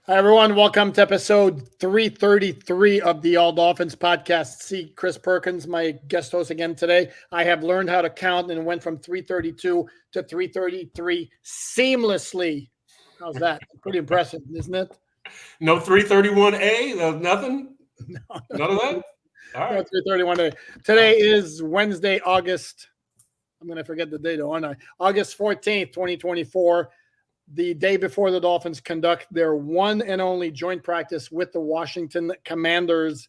Hi, everyone. Welcome to episode 333 of the All Dolphins podcast. See Chris Perkins, my guest host again today. I have learned how to count and went from 332 to 333 seamlessly. How's that? Pretty impressive, isn't it? No 331A? Nothing? No, None of that? All no, right. 331 today. Today is Wednesday, August. I'm going to forget the date, aren't I? August 14th, 2024. The day before the Dolphins conduct their one and only joint practice with the Washington Commanders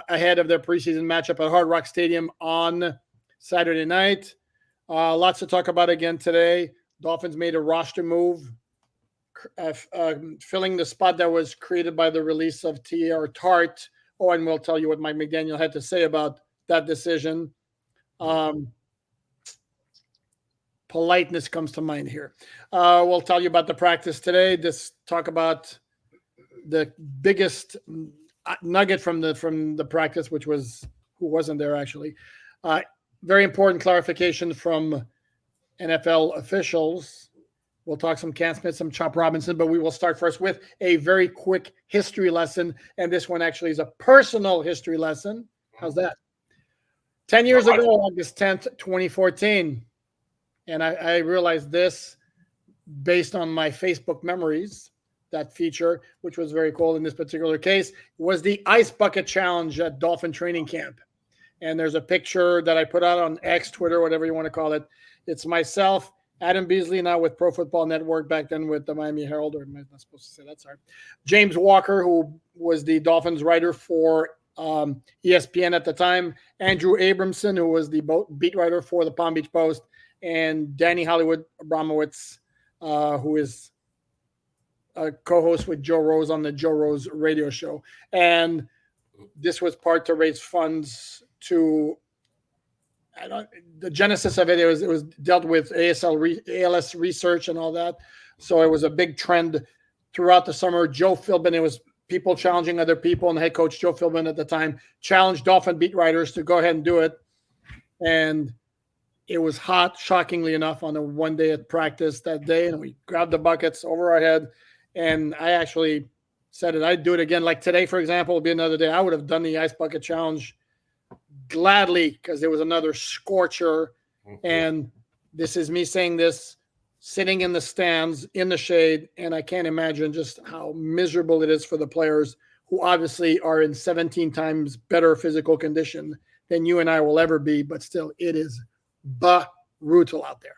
ahead of their preseason matchup at Hard Rock Stadium on Saturday night. Lots to talk about again today. Dolphins made a roster move, filling the spot that was created by the release of Teair Tart. Oh, and we'll tell you what Mike McDaniel had to say about that decision. Politeness comes to mind here. We'll tell you about the practice today. Just talk about the biggest nugget from the practice, which was who wasn't there actually. Very important clarification from NFL officials. We'll talk some Cam Smith, some Chop Robinson, but we will start first with a very quick history lesson. And this one actually is a personal history lesson. How's that? 10 years ago, August 10th, 2014. And I realized this based on my Facebook memories, that feature, which was very cool in this particular case, was the Ice Bucket Challenge at Dolphin Training Camp. And there's a picture that I put out on X, Twitter, whatever you want to call it. It's myself, Adam Beasley, now with Pro Football Network, back then with the Miami Herald, or am I not supposed to say that? Sorry. James Walker, who was the Dolphins writer for ESPN at the time, Andrew Abramson, who was the beat writer for the Palm Beach Post, and Danny Hollywood Abramowitz, who is a co-host with Joe Rose on the Joe Rose radio show. And this was part to raise funds to the genesis of it. It was dealt with ALS research and all that. So it was a big trend throughout the summer. Joe Philbin, it was people challenging other people, and the head coach, Joe Philbin at the time, challenged Dolphin beat writers to go ahead and do it. And it was hot, shockingly enough, on the one day at practice that day, and we grabbed the buckets over our head. And I actually said it. I'd do it again. Like today, for example, would be another day. I would have done the Ice Bucket Challenge gladly because it was another scorcher. And this is me saying this, sitting in the stands, in the shade, and I can't imagine just how miserable it is for the players who obviously are in 17 times better physical condition than you and I will ever be, but still, it is brutal out there.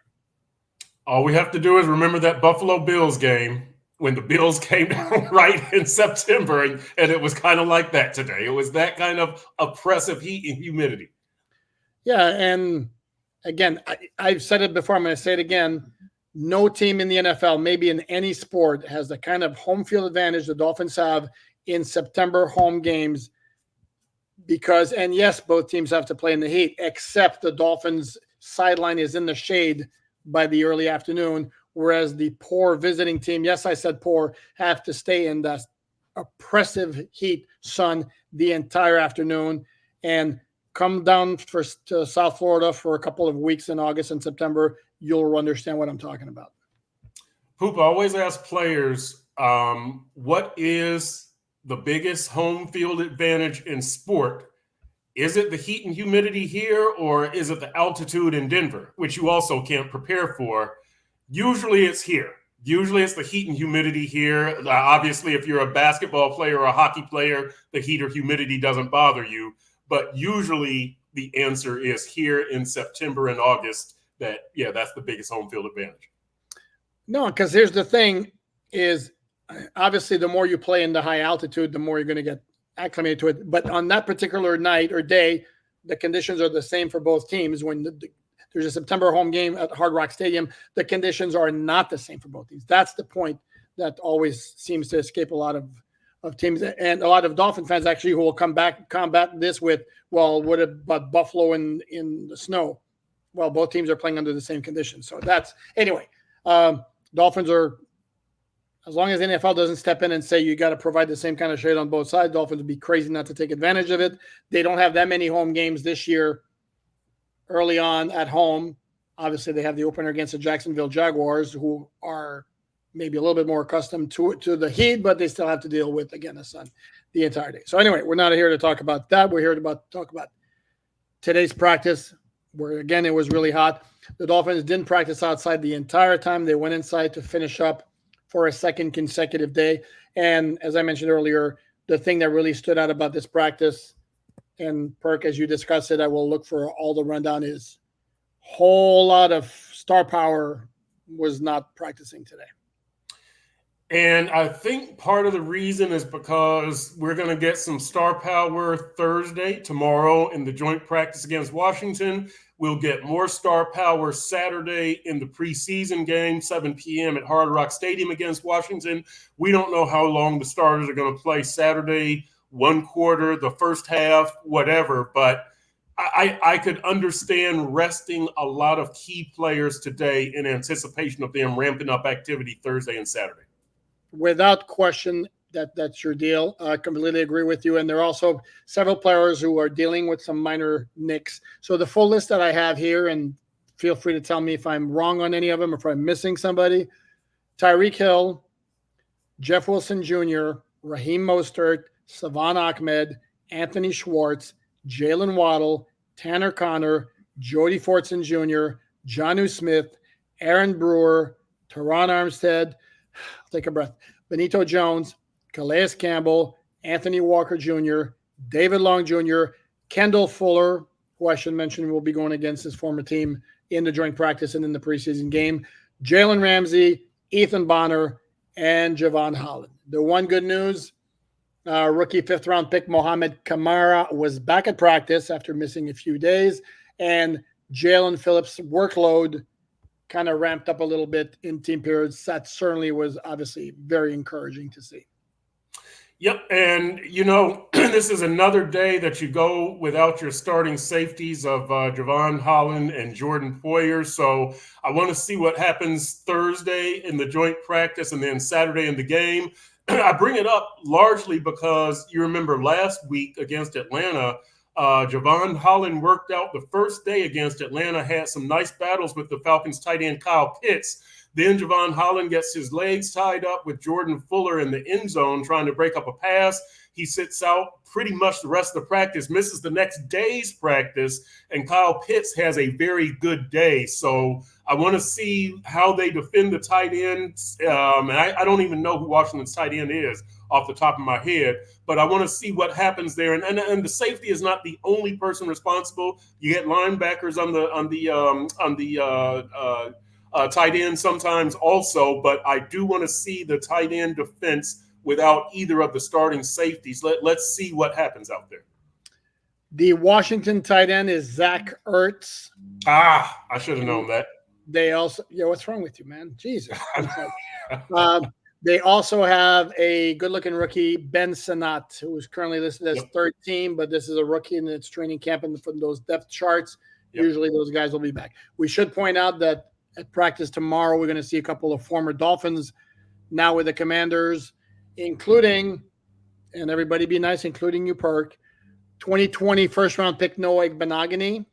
All we have to do is remember that Buffalo Bills game when the Bills came down right in September, and it was kind of like that today. It was that kind of oppressive heat and humidity. Yeah, and again, I've said it before, I'm going to say it again. No team in the NFL, maybe in any sport, has the kind of home field advantage the Dolphins have in September home games because, and yes, both teams have to play in the heat, except the Dolphins sideline is in the shade by the early afternoon, whereas the poor visiting team, yes, I said poor, have to stay in the oppressive heat, sun, the entire afternoon and come down to South Florida for a couple of weeks in August and September. You'll understand what I'm talking about. Poop, I always ask players, what is the biggest home field advantage in sport? Is it the heat and humidity here, or is it the altitude in Denver, which you also can't prepare for? Usually it's here. Usually it's the heat and humidity here. Obviously, if you're a basketball player or a hockey player, the heat or humidity doesn't bother you. But usually the answer is here in September and August that's the biggest home field advantage. No, because here's the thing is obviously the more you play in the high altitude, the more you're going to get acclimated to it. But on that particular night or day, the conditions are the same for both teams. When there's a September home game at Hard Rock Stadium, the conditions are not the same for both teams. That's the point that always seems to escape a lot of teams and a lot of Dolphin fans actually who will combat this with, well, what about Buffalo in the snow? Well, both teams are playing under the same conditions. So that's anyway. Dolphins are, as long as the NFL doesn't step in and say you got to provide the same kind of shade on both sides, Dolphins would be crazy not to take advantage of it. They don't have that many home games this year early on at home. Obviously, they have the opener against the Jacksonville Jaguars, who are maybe a little bit more accustomed to the heat, but they still have to deal with, again, the sun the entire day. So anyway, we're not here to talk about that. We're here to talk about today's practice, where, again, it was really hot. The Dolphins didn't practice outside the entire time. They went inside to finish up for a second consecutive day. And as I mentioned earlier, the thing that really stood out about this practice, and Perk, as you discussed it, I will look for all the rundown, is whole lot of star power was not practicing today. And I think part of the reason is because we're going to get some star power Thursday, tomorrow, in the joint practice against Washington. We'll get more star power Saturday in the preseason game, 7 p.m. at Hard Rock Stadium against Washington. We don't know how long the starters are going to play Saturday, one quarter, the first half, whatever. But I could understand resting a lot of key players today in anticipation of them ramping up activity Thursday and Saturday. Without question, that's your deal. I completely agree with you. And there are also several players who are dealing with some minor nicks. So the full list that I have here, and feel free to tell me if I'm wrong on any of them, or if I'm missing somebody: Tyreek Hill, Jeff Wilson Jr., Raheem Mostert, Savon Ahmed, Anthony Schwartz, Jalen Waddle, Tanner Connor, Jody Fortson Jr., Jonnu Smith, Aaron Brewer, Teron Armstead, take a breath, Benito Jones, Calais Campbell, Anthony Walker Jr., David Long Jr., Kendall Fuller, who I should mention will be going against his former team in the joint practice and in the preseason game, Jalen Ramsey, Ethan Bonner, and Javon Holland. The one good news, rookie fifth-round pick Mohamed Kamara was back at practice after missing a few days, and Jalen Phillips' workload kind of ramped up a little bit in team periods. That certainly was obviously very encouraging to see. Yep. And, this is another day that you go without your starting safeties of Javon Holland and Jordan Poyer. So I want to see what happens Thursday in the joint practice and then Saturday in the game. I bring it up largely because you remember last week against Atlanta, Javon Holland worked out the first day against Atlanta, had some nice battles with the Falcons tight end Kyle Pitts. Then Javon Holland gets his legs tied up with Jordan Fuller in the end zone trying to break up a pass. He sits out pretty much the rest of the practice, misses the next day's practice, and Kyle Pitts has a very good day. So I want to see how they defend the tight ends. And I don't even know who Washington's tight end is off the top of my head, but I want to see what happens there. And the safety is not the only person responsible. You get linebackers on the tight end sometimes also, but I do want to see the tight end defense without either of the starting safeties. Let's see what happens out there. The Washington tight end is Zach Ertz. I should have known that. They also, what's wrong with you, man? Jesus. They also have a good-looking rookie, Ben Sanat, who is currently listed as third team, but this is a rookie in its training camp, and from those depth charts, usually those guys will be back. We should point out that at practice tomorrow, we're going to see a couple of former Dolphins now with the Commanders, including, and everybody be nice, including you, Perk, 2020 first-round pick Noah Benogany,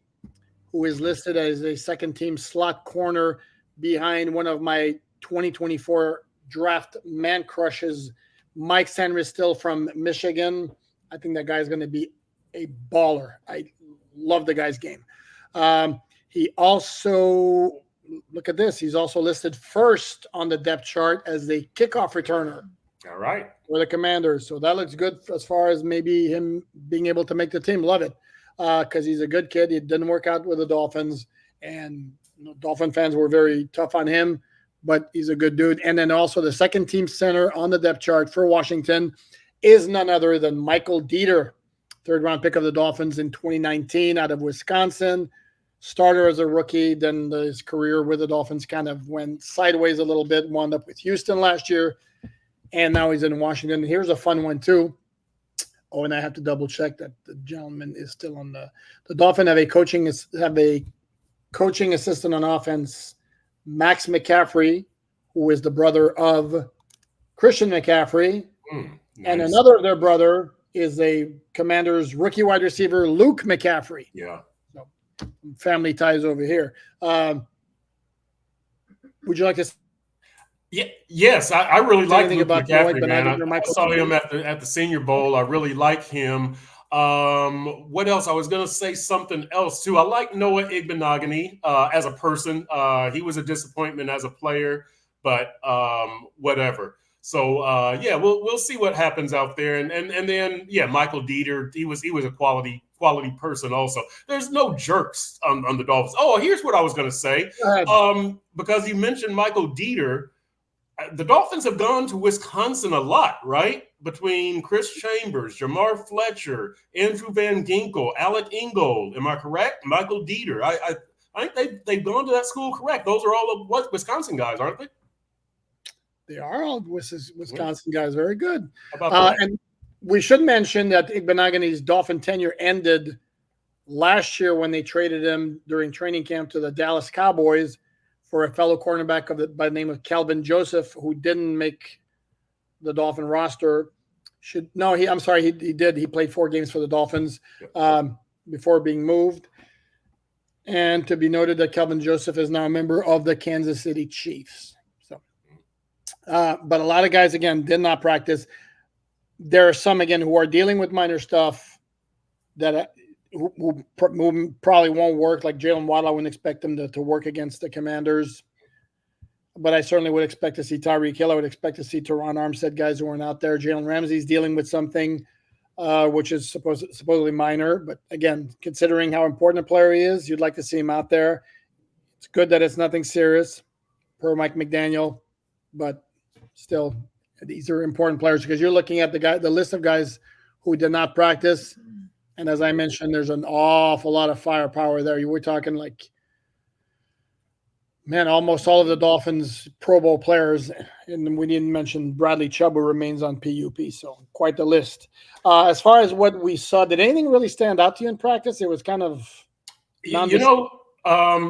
who is listed as a second-team slot corner behind one of my 2024 draft man crushes, Mike Sanristil from Michigan. I think that guy's going to be a baller. I love the guy's game. He also, look at this, he's also listed first on the depth chart as the kickoff returner. All right. For the Commanders. So that looks good as far as maybe him being able to make the team. Love it. Because he's a good kid. He didn't work out with the Dolphins. And Dolphin fans were very tough on him. But he's a good dude. And then also the second team center on the depth chart for Washington is none other than Michael Dieter, third-round pick of the Dolphins in 2019 out of Wisconsin. Starter as a rookie. Then his career with the Dolphins kind of went sideways a little bit. Wound up with Houston last year. And now he's in Washington. Here's a fun one, too. Oh, and I have to double-check that the gentleman is still on the Dolphins have a coaching assistant on offense, Max McCaffrey, who is the brother of Christian McCaffrey. Nice. And another of their brother is a Commanders rookie wide receiver, Luke McCaffrey. Yeah. So family ties over here. Would you like to? Yeah, yes, I really like Anything Luke about Mike McCaffrey, man. Benaghi I or Michael saw him Dieter? at the Senior Bowl. I really like him. What else? I was going to say something else too. I like Noah Igbenogany as a person. He was a disappointment as a player, but whatever. So yeah, we'll see what happens out there, and then yeah, Michael Dieter. He was a quality person also. There's no jerks on the Dolphins. Oh, here's what I was going to say. Go ahead. Because you mentioned Michael Dieter, the Dolphins have gone to Wisconsin a lot, right? Between Chris Chambers, Jamar Fletcher, Andrew Van Ginkel, Alec Ingold. Am I correct? Michael Dieter. I think they've gone to that school correct. Those are all of what Wisconsin guys, aren't they? They are all Wisconsin guys. Very good. How about that? And we should mention that Igbenogany's Dolphin tenure ended last year when they traded him during training camp to the Dallas Cowboys for a fellow cornerback by the name of Calvin Joseph, who didn't make the Dolphin roster. I'm sorry, he did. He played 4 games for the Dolphins before being moved. And to be noted that Calvin Joseph is now a member of the Kansas City Chiefs. So, but a lot of guys, again, did not practice. There are some, again, who are dealing with minor stuff that who probably won't work, like Jalen Waddle. I wouldn't expect him to work against the Commanders. But I certainly would expect to see Tyreek Hill. I would expect to see Teron Armstead, guys who aren't out there. Jalen Ramsey's dealing with something which is supposedly minor. But again, considering how important a player he is, you'd like to see him out there. It's good that it's nothing serious, per Mike McDaniel. But still, these are important players because you're looking at the list of guys who did not practice. And as I mentioned, there's an awful lot of firepower there. You were talking like, man, almost all of the Dolphins Pro Bowl players, and we didn't mention Bradley Chubb, who remains on PUP, so quite the list. As far as what we saw, did anything really stand out to you in practice? It was kind of You know,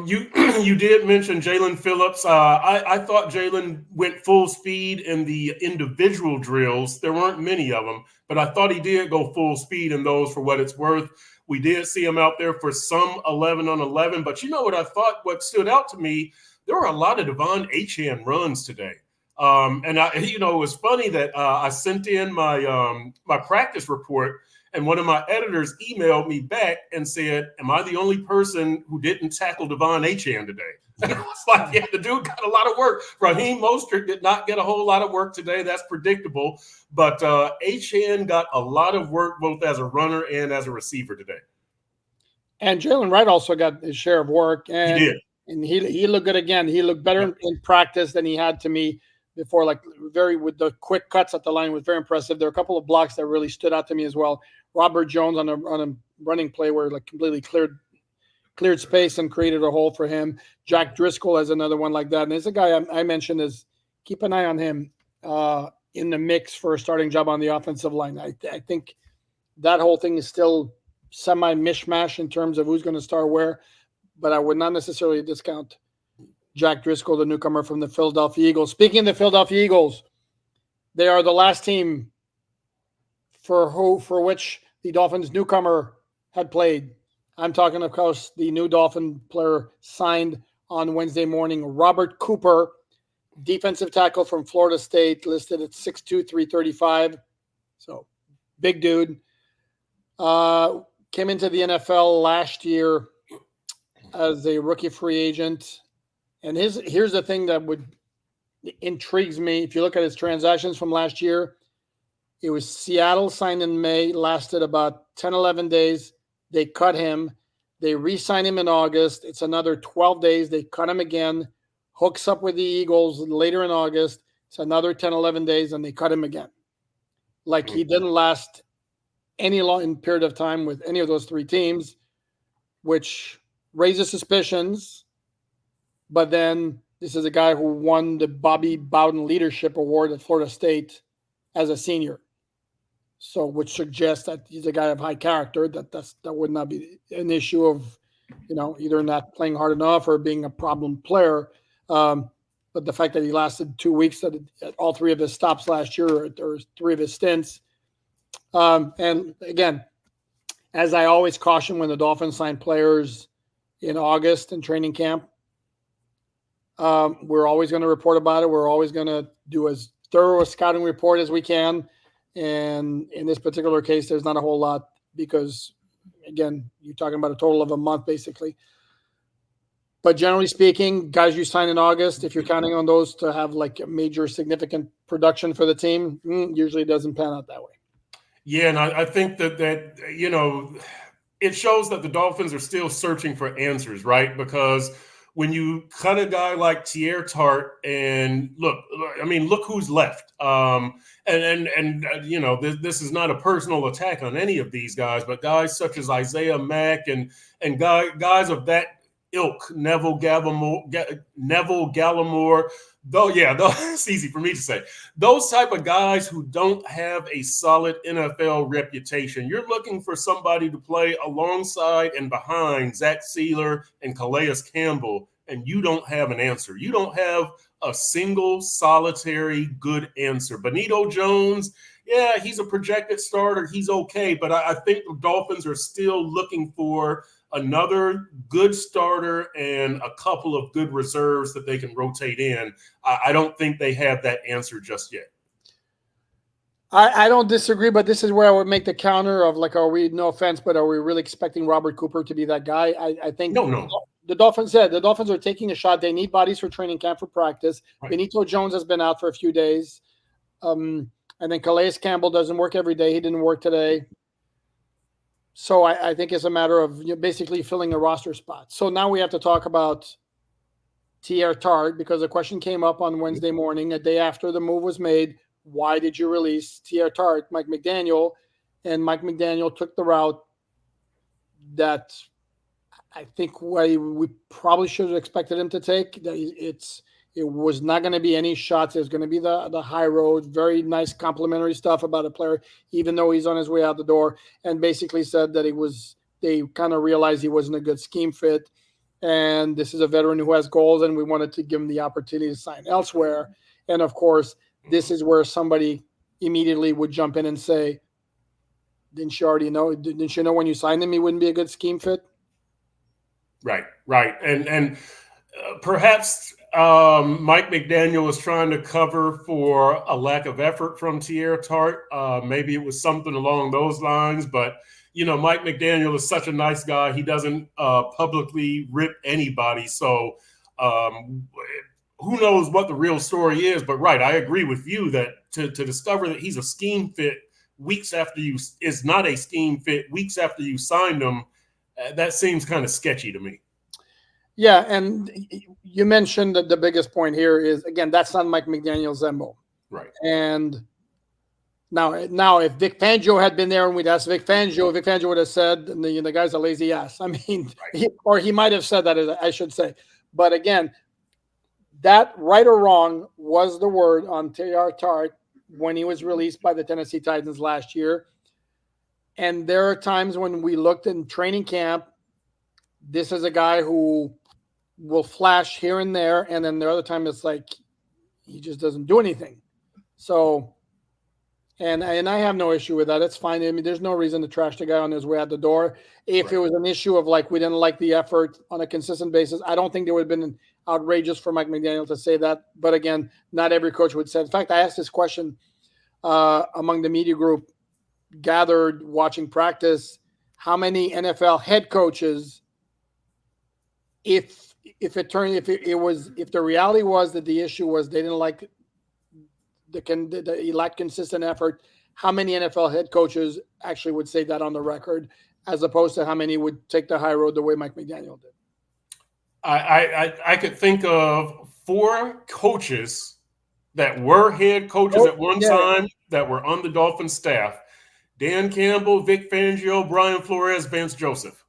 you did mention Jalen Phillips. I thought Jalen went full speed in the individual drills. There weren't many of them, but I thought he did go full speed in those for what it's worth. We did see him out there for some 11 on 11, but you know what I thought? What stood out to me, there were a lot of Devon Achane runs today. And it was funny that I sent in my practice report, and one of my editors emailed me back and said, "Am I the only person who didn't tackle Devon Achane today?" And I was like, "Yeah, the dude got a lot of work. Raheem Mostert did not get a whole lot of work today. That's predictable. But Achane got a lot of work both as a runner and as a receiver today." And Jalen Wright also got his share of work. And he did. And he looked good again. He looked better in practice than he had to me before, like with the quick cuts at the line was very impressive. There are a couple of blocks that really stood out to me as well. Robert Jones on a running play where like completely cleared space and created a hole for him. Jack Driscoll has another one like that. And there's a guy I mentioned is keep an eye on him in the mix for a starting job on the offensive line. I think that whole thing is still semi mishmash in terms of who's going to start where. But I would not necessarily discount Jack Driscoll, the newcomer from the Philadelphia Eagles. Speaking of the Philadelphia Eagles, they are the last team for which the Dolphins newcomer had played. I'm talking, of course, the new Dolphin player signed on Wednesday morning, Robert Cooper, defensive tackle from Florida State, listed at 6'2", 335. So, big dude. Came into the NFL last year as a rookie free agent. And here's the thing that intrigues me. If you look at his transactions from last year, it was Seattle signed in May, lasted about 10, 11 days. They cut him. They re-signed him in August. It's another 12 days. They cut him again. Hooks up with the Eagles later in August. It's another 10, 11 days, and they cut him again. Like he didn't last any long period of time with any of those 3 teams, which raises suspicions. But then this is a guy who won the Bobby Bowden Leadership Award at Florida State as a senior. So, which suggests that he's a guy of high character, that would not be an issue of, either not playing hard enough or being a problem player. But the fact that he lasted 2 weeks at all 3 of his stops last year, or 3 of his stints. And again, as I always caution when the Dolphins sign players in August in training camp, We're always going to report about it. We're always going to do as thorough a scouting report as we can. And in this particular case, there's not a whole lot because, again, you're talking about a total of a month basically. But generally speaking, guys you sign in August, if you're counting on those to have like a major significant production for the team, usually it doesn't pan out that way. Yeah, and I think that it shows that the Dolphins are still searching for answers, right? Because when you cut a guy like Teair Tart, and look who's left. This is not a personal attack on any of these guys, but guys such as Isaiah Mack and guys of that ilk, Neville Gallimore. Though, it's easy for me to say. Those type of guys who don't have a solid NFL reputation. You're looking for somebody to play alongside and behind Zach Sealer and Calais Campbell, and you don't have an answer. You don't have a single solitary good answer. Benito Jones, yeah, he's a projected starter. He's okay, but I think the Dolphins are still looking for another good starter and a couple of good reserves that they can rotate in. I don't think they have that answer just yet. I don't disagree, but this is where I would make the counter of like, are we, no offense, but are we really expecting Robert Cooper to be that guy? I think no. The Dolphins are taking a shot. They need bodies for training camp for practice. Right. Benito Jones has been out for a few days. And then Calais Campbell doesn't work every day. He didn't work today. So I think it's a matter of basically filling a roster spot. So now we have to talk about Teair Tart because the question came up on Wednesday morning, a day after the move was made. Why did you release Teair Tart, Mike McDaniel? And Mike McDaniel took the route that I think we probably should have expected him to take. It was not going to be any shots. It was going to be the high road, very nice complimentary stuff about a player, even though he's on his way out the door, and basically said that they kind of realized he wasn't a good scheme fit. And this is a veteran who has goals, and we wanted to give him the opportunity to sign elsewhere. And of course, this is where somebody immediately would jump in and say, didn't you already know? Didn't you know when you signed him he wouldn't be a good scheme fit? Right. And perhaps Mike McDaniel was trying to cover for a lack of effort from Teair Tart. Maybe it was something along those lines, but Mike McDaniel is such a nice guy. He doesn't publicly rip anybody. So who knows what the real story is, but right. I agree with you that to discover that he's a scheme fit weeks after is not a scheme fit weeks after you signed him. That seems kind of sketchy to me. Yeah, and you mentioned that the biggest point here is, again, that's not Mike McDaniel's MO. Right. And now if Vic Fangio had been there and we'd asked Vic Fangio would have said, the guy's a lazy ass. I mean, right. He might have said that, I should say. But again, that right or wrong was the word on Teair Tart when he was released by the Tennessee Titans last year. And there are times when we looked in training camp, this is a guy who will flash here and there. And then the other time it's like, he just doesn't do anything. So, and I have no issue with that. It's fine. I mean, there's no reason to trash the guy on his way out the door. If it was an issue of like, we didn't like the effort on a consistent basis, I don't think there would have been outrageous for Mike McDaniel to say that. But again, not every coach would say. In fact, I asked this question among the media group gathered watching practice, how many NFL head coaches, if the reality was that the issue was they didn't like he lacked consistent effort, how many NFL head coaches actually would say that on the record, as opposed to how many would take the high road the way Mike McDaniel did? I could think of 4 coaches that were head coaches at one time that were on the Dolphins staff: Dan Campbell, Vic Fangio, Brian Flores, Vance Joseph.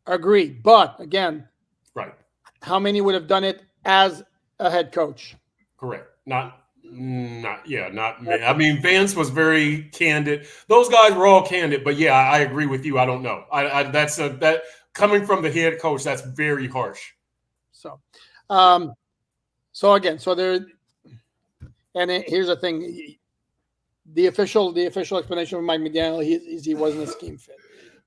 Agreed. But again, right. How many would have done it as a head coach? Correct. Not me. I mean, Vance was very candid. Those guys were all candid, but yeah, I agree with you. I don't know. That coming from the head coach, that's very harsh. So there, and here's the thing. The official explanation from Mike McDaniel is he wasn't a scheme fit.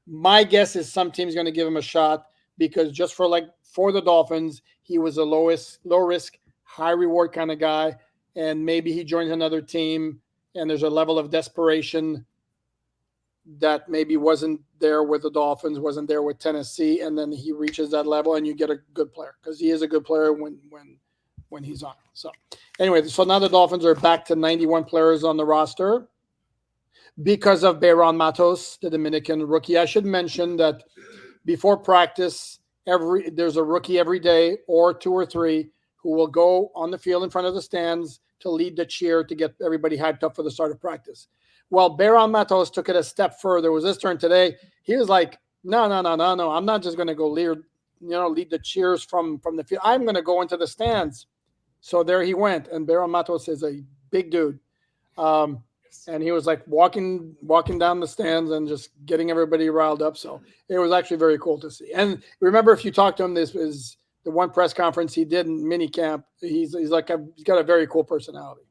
My guess is some team's going to give him a shot because just for the Dolphins, he was a low risk, high reward kind of guy, and maybe he joins another team, and there's a level of desperation that maybe wasn't there with the Dolphins, wasn't there with Tennessee, and then he reaches that level, and you get a good player because he is a good player when he's on. So anyway, so now the Dolphins are back to 91 players on the roster because of Bayron Matos, the Dominican rookie. I should mention that before practice, there's a rookie every day or two or three who will go on the field in front of the stands to lead the cheer to get everybody hyped up for the start of practice. Well, Bayron Matos took it a step further. It was his turn today. He was like, no. I'm not just going to go lead the cheers from the field. I'm going to go into the stands. So there he went. And Bayron Matos is a big dude. And he was like walking down the stands and just getting everybody riled up. So it was actually very cool to see. And remember, if you talk to him, this is the one press conference he did in minicamp. He's got a very cool personality.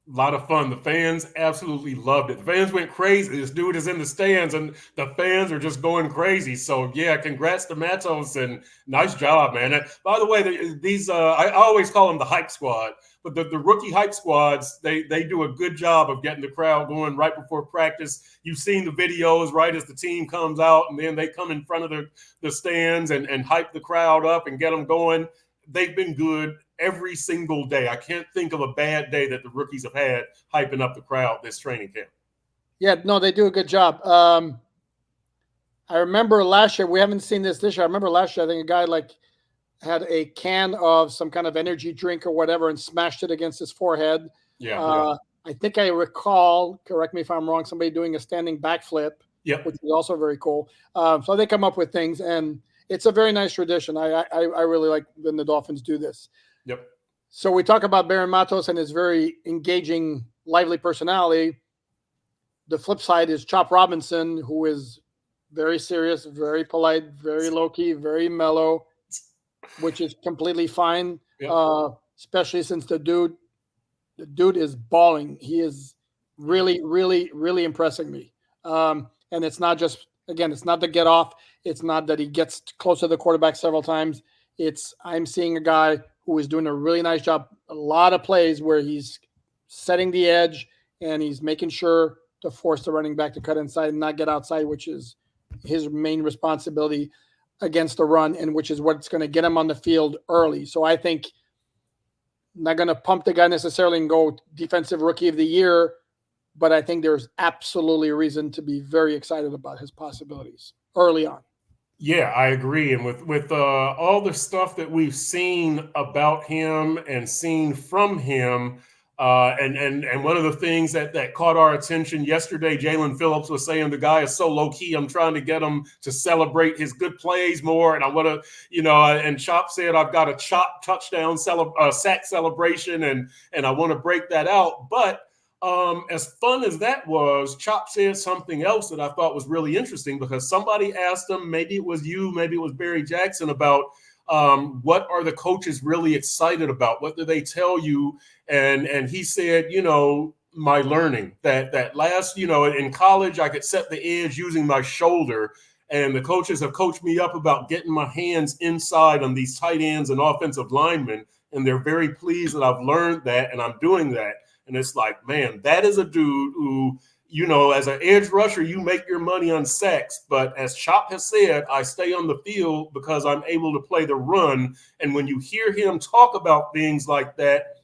A lot of fun. The fans absolutely loved it. The fans went crazy. This dude is in the stands, and the fans are just going crazy. So, yeah, congrats to Matos, and nice job, man. And by the way, these I always call them the hype squad, but the rookie hype squads, they do a good job of getting the crowd going right before practice. You've seen the videos, right, as the team comes out, and then they come in front of the stands and hype the crowd up and get them going. They've been good every single day. I can't think of a bad day that the rookies have had hyping up the crowd this training camp. Yeah, no, they do a good job. I remember last year, we haven't seen this year. I remember last year, I think a guy had a can of some kind of energy drink or whatever and smashed it against his forehead. Yeah. I think I recall, correct me if I'm wrong, somebody doing a standing backflip, which is also very cool. So they come up with things, and it's a very nice tradition. I really like when the Dolphins do this. Yep. So we talk about Bayron Matos and his very engaging, lively personality. The flip side is Chop Robinson, who is very serious, very polite, very low-key, very mellow, which is completely fine, especially since the dude is balling. He is really, really, really impressing me. And it's not just, again, it's not the get off. It's not that he gets close to the quarterback several times. I'm seeing a guy who is doing a really nice job. A lot of plays where he's setting the edge and he's making sure to force the running back to cut inside and not get outside, which is his main responsibility against the run, and which is what's going to get him on the field early. So I think not going to pump the guy necessarily and go defensive rookie of the year, but I think there's absolutely a reason to be very excited about his possibilities early on. Yeah, I agree. And with all the stuff that we've seen about him and seen from him, and one of the things that caught our attention yesterday, Jalen Phillips was saying the guy is so low key. I'm trying to get him to celebrate his good plays more, and I want to, and Chop said I've got a Chop touchdown sack celebration, and I want to break that out, but. As fun as that was, Chop said something else that I thought was really interesting, because somebody asked him, maybe it was you, maybe it was Barry Jackson, about what are the coaches really excited about? What do they tell you? And he said, my learning, that last, in college, I could set the edge using my shoulder. And the coaches have coached me up about getting my hands inside on these tight ends and offensive linemen. And they're very pleased that I've learned that and I'm doing that. And it's like, man, that is a dude who, as an edge rusher, you make your money on sacks. But as Chop has said, I stay on the field because I'm able to play the run. And when you hear him talk about things like that,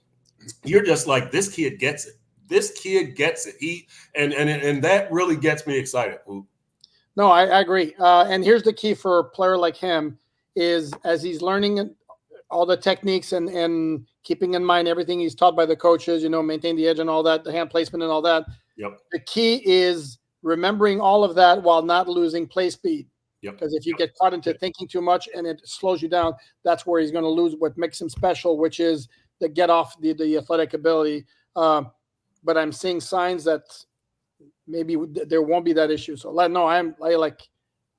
you're just like, this kid gets it. This kid gets it. And that really gets me excited. No, I agree. And here's the key for a player like him is, as he's learning all the techniques and keeping in mind everything he's taught by the coaches, maintain the edge and all that, the hand placement and all that. Yep. The key is remembering all of that while not losing play speed. Yep. Because if you get caught into thinking too much and it slows you down, that's where he's going to lose what makes him special, which is the get off, the athletic ability. But I'm seeing signs that maybe there won't be that issue. So I like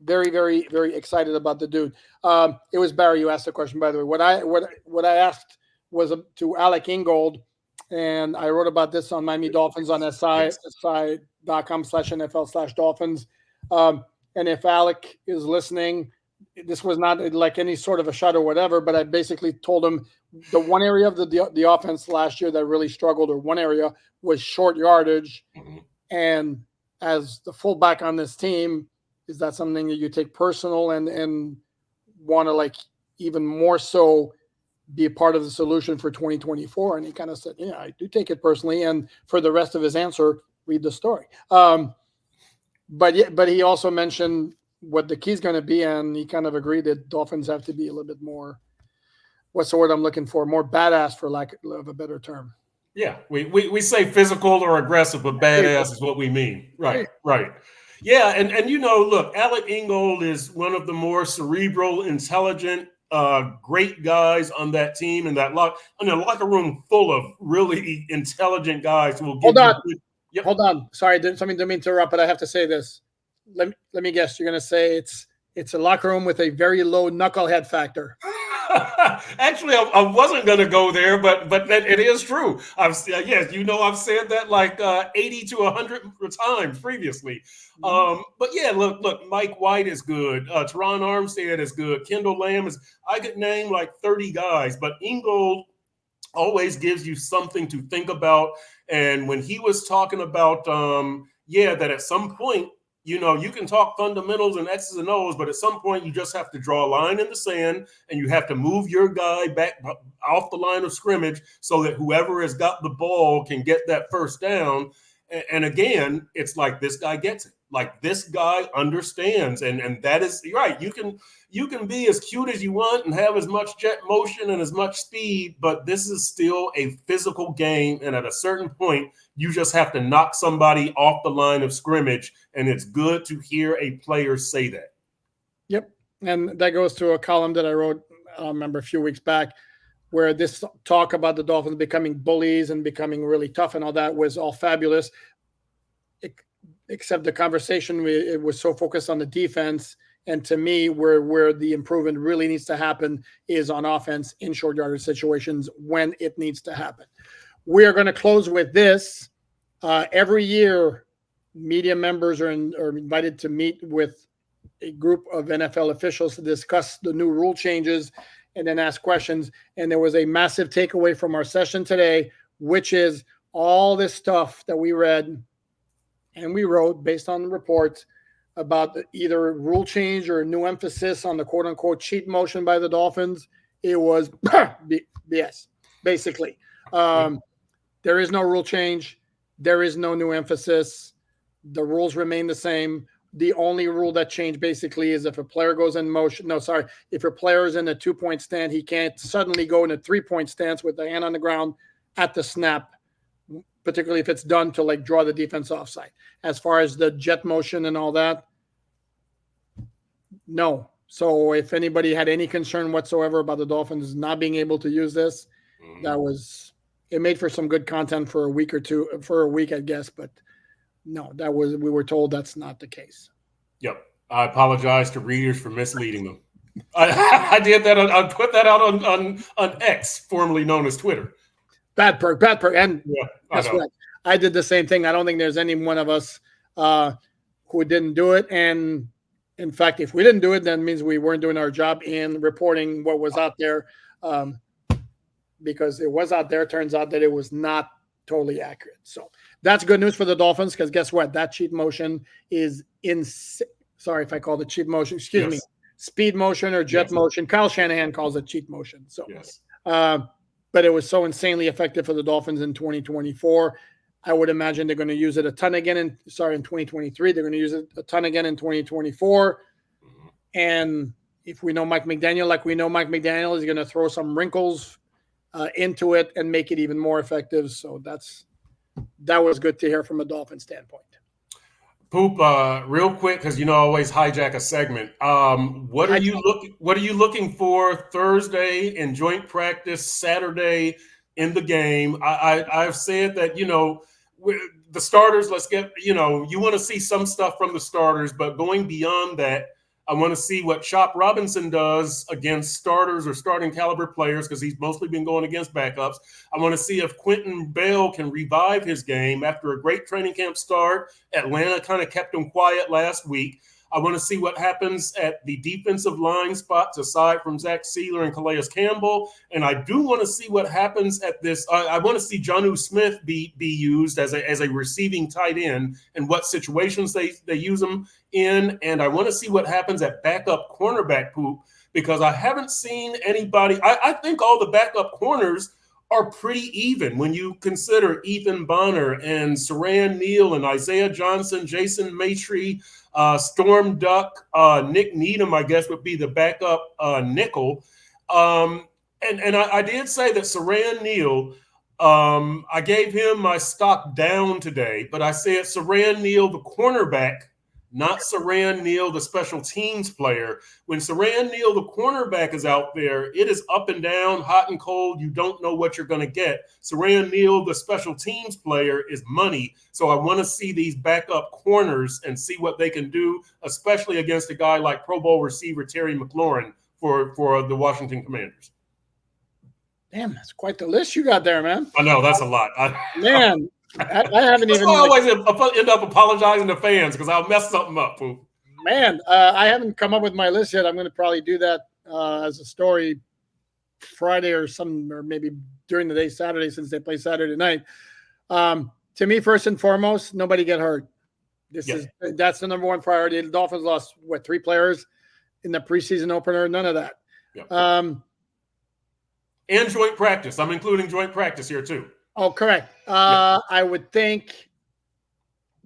very, very, very excited about the dude. It was Barry who asked the question, by the way. What I asked was to Alec Ingold, and I wrote about this on Miami Dolphins on si.com/NFL/Dolphins. And if Alec is listening, this was not like any sort of a shot or whatever, but I basically told him the one area of the offense last year that really struggled, or one area, was short yardage. Mm-hmm. And as the fullback on this team, is that something that you take personal and want to, like, even more so be a part of the solution for 2024? And he kind of said, yeah, I do take it personally. And for the rest of his answer, read the story. But he also mentioned what the key is going to be, and he kind of agreed that Dolphins have to be a little bit more, what's the word I'm looking for, more badass, for lack of a better term. Yeah, we say physical or aggressive, but badass is what we mean. Right, right. Yeah, and look, Alec Ingold is one of the more cerebral, intelligent, great guys on that team, and in a locker room full of really intelligent guys who will give Yep. Hold on. Sorry, didn't mean to interrupt, but I have to say this. Let me guess. You're going to say it's a locker room with a very low knucklehead factor. Actually, I wasn't going to go there, but it is true. I've said that like 80 to 100 times previously. But yeah, look, Mike White is good. Teron Armstead is good. Kendall Lamb is. I could name like 30 guys, but Ingold always gives you something to think about. And when he was talking about, that at some point, you can talk fundamentals and X's and O's, but at some point you just have to draw a line in the sand and you have to move your guy back off the line of scrimmage so that whoever has got the ball can get that first down. And again, it's like, this guy gets it. Like, this guy understands, and that is right. You can be as cute as you want and have as much jet motion and as much speed, but this is still a physical game. And at a certain point, you just have to knock somebody off the line of scrimmage. And it's good to hear a player say that. Yep. And that goes to a column that I wrote, I remember, a few weeks back, where this talk about the Dolphins becoming bullies and becoming really tough and all that was all fabulous, except the conversation, it was so focused on the defense. And to me, where the improvement really needs to happen is on offense in short yardage situations when it needs to happen. We are going to close with this. Every year, media members are invited to meet with a group of NFL officials to discuss the new rule changes and then ask questions. And there was a massive takeaway from our session today, which is all this stuff that we read and we wrote based on the reports about either rule change or new emphasis on the quote unquote cheat motion by the Dolphins. It was BS, basically. There is no rule change. There is no new emphasis. The rules remain the same. The only rule that changed basically is if a player goes in motion. No, sorry. If a player is in a 2-point stand, he can't suddenly go in a 3-point stance with the hand on the ground at the snap, particularly if it's done to like draw the defense offside. As far as the jet motion and all that, no. So if anybody had any concern whatsoever about the Dolphins not being able to use this, it made for some good content for a week, I guess. But no, we were told that's not the case. Yep. I apologize to readers for misleading them. I did that. I put that out on X, formerly known as Twitter. Bad perk. And guess what? I did the same thing. I don't think there's any one of us who didn't do it. And in fact, if we didn't do it, then it means we weren't doing our job in reporting what was out there, because it was out there. Turns out that it was not totally accurate. So that's good news for the Dolphins, because guess what? That cheat motion is sorry if I called it cheat motion. Excuse me. Speed motion or jet motion. Kyle Shanahan calls it cheat motion. So, but it was so insanely effective for the Dolphins in 2024. I would imagine they're going to use it a ton again in 2023. They're going to use it a ton again in 2024. And if we know Mike McDaniel, like we know Mike McDaniel is going to throw some wrinkles into it and make it even more effective. So that was good to hear from a Dolphin standpoint. Poop, real quick, because I always hijack a segment. What are you looking for Thursday in joint practice, Saturday in the game? I've said that the starters. Let's get you want to see some stuff from the starters, but going beyond that, I want to see what Chop Robinson does against starters or starting caliber players, because he's mostly been going against backups. I want to see if Quentin Bell can revive his game after a great training camp start. Atlanta kind of kept him quiet last week. I want to see what happens at the defensive line spots aside from Zach Sealer and Calais Campbell. And I do want to see what happens at this. I want to see Jonnu Smith be used as a receiving tight end and what situations they use him in. And I want to see what happens at backup cornerback poop, because I haven't seen anybody. I think all the backup corners are pretty even when you consider Ethan Bonner and Saran Neal and Isaiah Johnson, Jason Maitre, Storm Duck, Nick Needham, I guess, would be the backup nickel. And I did say that Saran Neal, I gave him my stock down today, but I said Saran Neal, the cornerback, not Saran Neal, the special teams player. When Saran Neal, the cornerback, is out there, it is up and down, hot and cold. You don't know what you're going to get. Saran Neal, the special teams player, is money. So I want to see these backup corners and see what they can do, especially against a guy like Pro Bowl receiver Terry McLaurin for the Washington Commanders. Damn, that's quite the list you got there, man. I know, that's a lot. Man. I haven't even. I always end up apologizing to fans because I'll mess something up. Man, I haven't come up with my list yet. I'm going to probably do that as a story Friday or maybe during the day Saturday, since they play Saturday night. To me, first and foremost, nobody get hurt. That's the number one priority. The Dolphins lost 3 players in the preseason opener. None of that. Yep. And joint practice. I'm including joint practice here too. Oh, correct. I would think,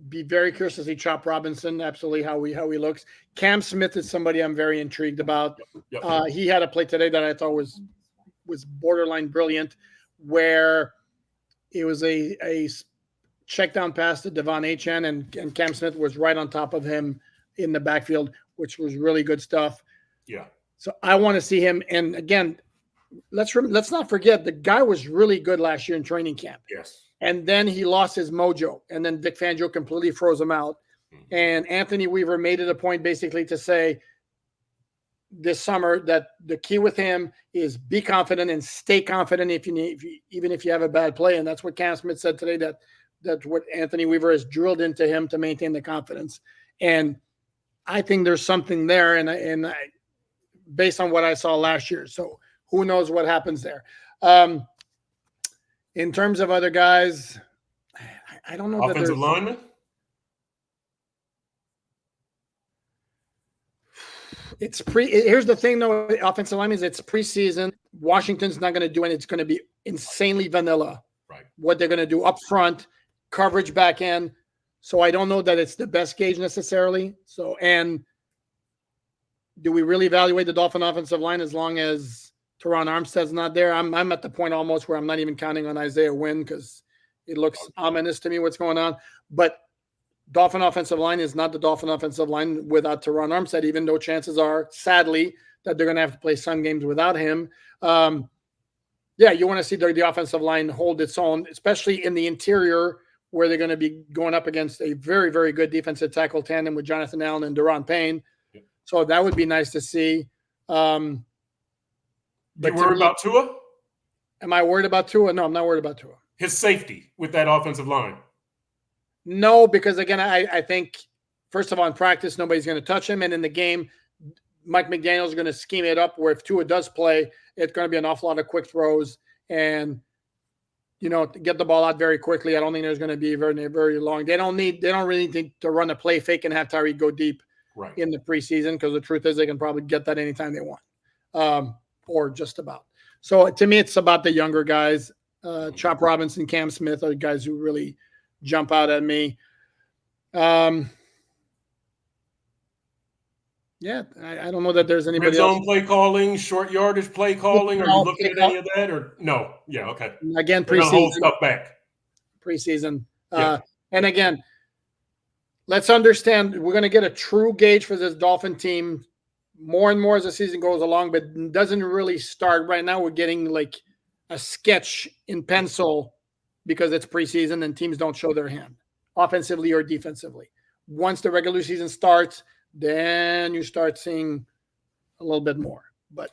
be very curious to see Chop Robinson, absolutely how he looks. Cam Smith is somebody I'm very intrigued about. Yep. He had a play today that I thought was borderline brilliant, where it was a check down pass to Devon Achane, and Cam Smith was right on top of him in the backfield, which was really good stuff. Yeah. So I want to see him. And again, let's not forget, the guy was really good last year in training camp. Yes. And then he lost his mojo, and then Vic Fangio completely froze him out. Mm-hmm. And Anthony Weaver made it a point basically to say this summer that the key with him is be confident and stay confident even if you have a bad play. And that's what Cam Smith said today, that's what Anthony Weaver has drilled into him to maintain the confidence. And I think there's something there, and I based on what I saw last year. So who knows what happens there. In terms of other guys, I don't know. Offensive lineman? Here's the thing, though. Offensive linemen, it's preseason. Washington's not going to do it. It's going to be insanely vanilla. Right. What they're going to do up front, coverage back end. So I don't know that it's the best gauge necessarily. So, and do we really evaluate the Dolphin offensive line as long as Teron Armstead's not there? I'm at the point almost where I'm not even counting on Isaiah Wynn because it looks ominous to me what's going on. But Dolphin offensive line is not the Dolphin offensive line without Teron Armstead, even though chances are, sadly, that they're going to have to play some games without him. You want to see the offensive line hold its own, especially in the interior where they're going to be going up against a very, very good defensive tackle tandem with Jonathan Allen and Daron Payne. So that would be nice to see. But you worried about Tua? Am I worried about Tua? No, I'm not worried about Tua. His safety with that offensive line? No, because again, I think, first of all, in practice, nobody's going to touch him. And in the game, Mike McDaniel is going to scheme it up where if Tua does play, it's going to be an awful lot of quick throws and, get the ball out very quickly. I don't think there's going to be very, very long. They don't really need to run a play fake and have Tyreek go deep in the preseason, because the truth is they can probably get that anytime they want. Or just about. So to me, it's about the younger guys. Chop Robinson, Cam Smith are the guys who really jump out at me. I don't know that there's anybody red zone else. Play calling, short yardage play calling. Are you looking at any of that, or no? Yeah, okay. Again, preseason. Hold stuff back. Preseason. And again, let's understand, we're going to get a true gauge for this Dolphin team more and more as the season goes along, but it doesn't really start right now. We're getting like a sketch in pencil because it's preseason and teams don't show their hand offensively or defensively. Once the regular season starts, then you start seeing a little bit more. But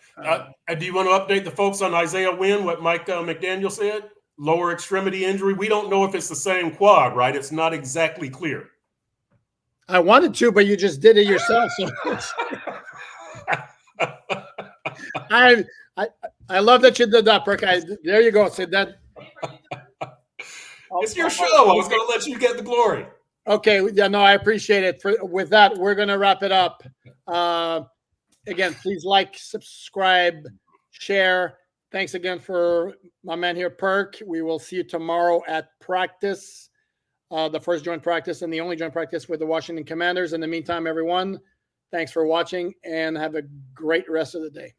do you want to update the folks on Isaiah Wynn, what Mike McDaniel said? Lower extremity injury. We don't know if it's the same quad, right? It's not exactly clear. I wanted to, but you just did it yourself. So I, I, I love that you did that, Perk. There you go. Say that. It's your show. I was going to let you get the glory. Okay. Yeah, no, I appreciate it. With that, we're going to wrap it up. Again, please like, subscribe, share. Thanks again for my man here, Perk. We will see you tomorrow at practice, the first joint practice and the only joint practice with the Washington Commanders. In the meantime, everyone, thanks for watching and have a great rest of the day.